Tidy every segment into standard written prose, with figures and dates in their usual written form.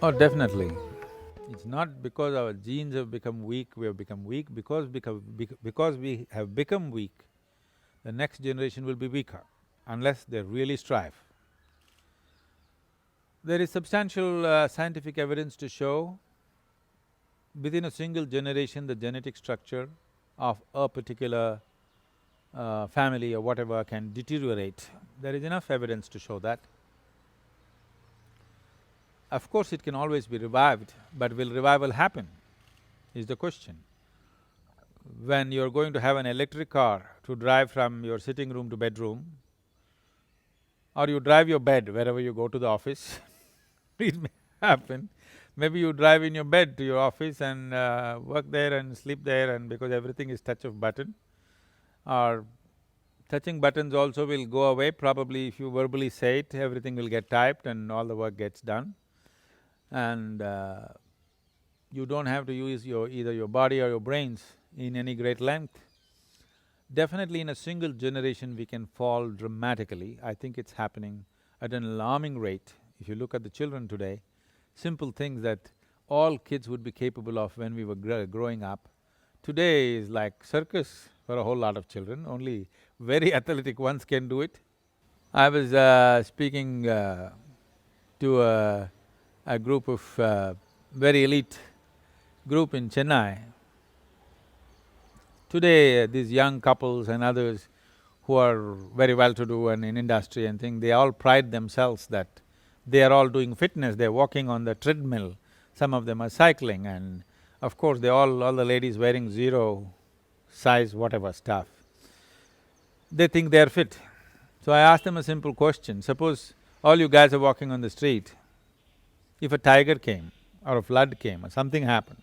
Oh, definitely. It's not because our genes have become weak, we have become weak, because we have become weak, the next generation will be weaker, unless they really strive. There is substantial scientific evidence to show within a single generation the genetic structure of a particular family or whatever can deteriorate. There is enough evidence to show that. Of course, it can always be revived, but will revival happen, is the question. When you're going to have an electric car to drive from your sitting room to bedroom, or you drive your bed wherever you go to the office, it may happen. Maybe you drive in your bed to your office and work there and sleep there, and because everything is touch of button, or touching buttons also will go away, probably if you verbally say it, everything will get typed and all the work gets done. And you don't have to use either your body or your brains in any great length. Definitely in a single generation we can fall dramatically. I think it's happening at an alarming rate. If you look at the children today, simple things that all kids would be capable of when we were growing up, today is like circus for a whole lot of children, only very athletic ones can do it. I was speaking to a group of very elite group in Chennai. Today, these young couples and others who are very well-to-do and in industry and thing, they all pride themselves that they are all doing fitness, they're walking on the treadmill, some of them are cycling, and of course all the ladies wearing zero size whatever stuff. They think they're fit. So I asked them a simple question, suppose all you guys are walking on the street, if a tiger came or a flood came or something happened,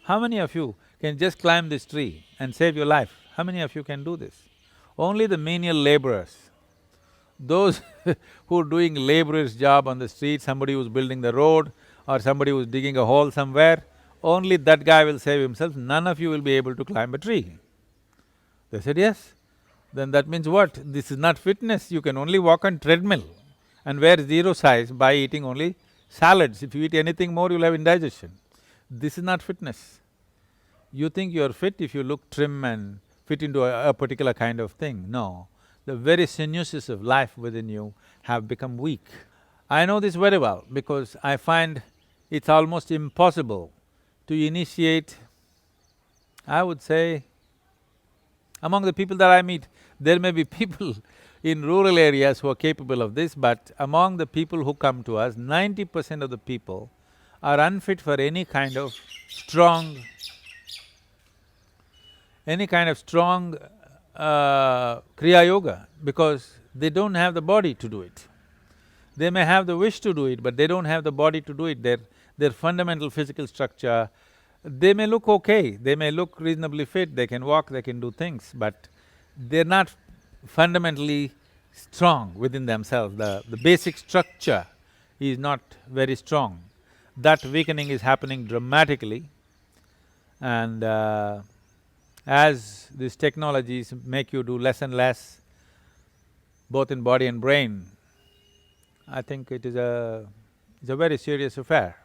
how many of you can just climb this tree and save your life? How many of you can do this? Only the menial laborers, those who are doing laborer's job on the street, somebody who's building the road or somebody who's digging a hole somewhere, only that guy will save himself, none of you will be able to climb a tree. They said, yes. Then that means what? This is not fitness, you can only walk on treadmill and wear zero size by eating only salads. If you eat anything more, you'll have indigestion. This is not fitness. You think you're fit if you look trim and fit into a particular kind of thing. No, the very sinuses of life within you have become weak. I know this very well because I find it's almost impossible to initiate, I would say, among the people that I meet, there may be people in rural areas who are capable of this, but among the people who come to us, 90% of the people are unfit for any kind of strong Kriya Yoga because they don't have the body to do it. They may have the wish to do it, but they don't have the body to do it. Their fundamental physical structure, they may look okay, they may look reasonably fit, they can walk, they can do things, but they're not fundamentally strong within themselves. The basic structure is not very strong. That weakening is happening dramatically, and as these technologies make you do less and less, both in body and brain, I think it's a very serious affair,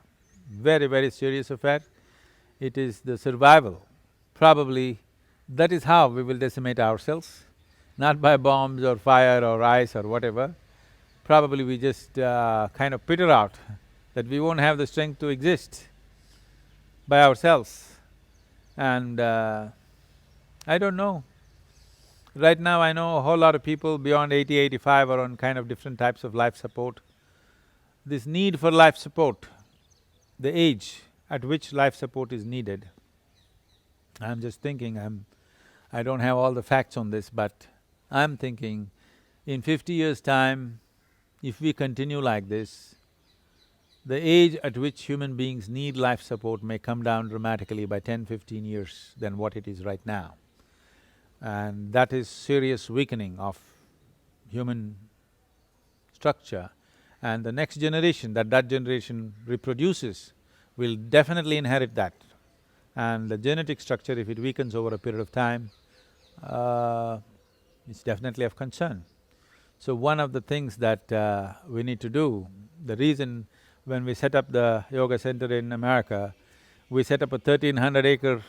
very, very serious affair. It is the survival. Probably that is how we will decimate ourselves, not by bombs or fire or ice or whatever. Probably we just kind of peter out, that we won't have the strength to exist by ourselves. And I don't know. Right now I know a whole lot of people beyond 80, 85 are on kind of different types of life support. This need for life support, the age at which life support is needed, I'm just thinking, I don't have all the facts on this, but I'm thinking in 50 years' time, if we continue like this, the age at which human beings need life support may come down dramatically by 10, 15 years than what it is right now. And that is serious weakening of human structure. And the next generation that generation reproduces will definitely inherit that. And the genetic structure, if it weakens over a period of time, it's definitely of concern. So one of the things that we need to do, the reason when we set up the yoga center in America, we set up a 1,300-acre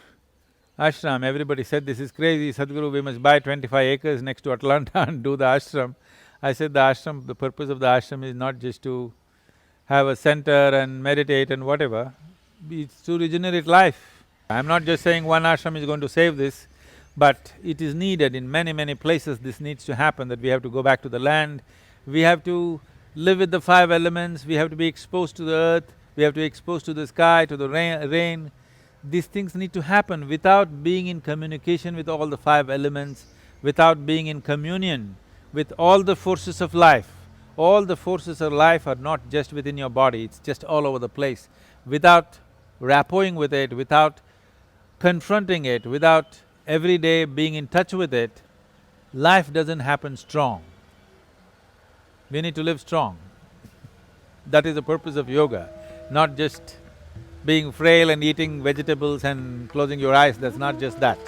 ashram. Everybody said, this is crazy, Sadhguru, we must buy 25 acres next to Atlanta and do the ashram. I said the purpose of the ashram is not just to have a center and meditate and whatever, it's to regenerate life. I'm not just saying one ashram is going to save this, but it is needed in many, many places. This needs to happen, that we have to go back to the land, we have to live with the five elements, we have to be exposed to the earth, we have to be exposed to the sky, to the rain. These things need to happen. Without being in communication with all the five elements, without being in communion with all the forces of life, all the forces of life are not just within your body, it's just all over the place. Without rapporting with it, without confronting it, without every day being in touch with it, life doesn't happen strong. We need to live strong. That is the purpose of yoga, not just being frail and eating vegetables and closing your eyes, that's not just that.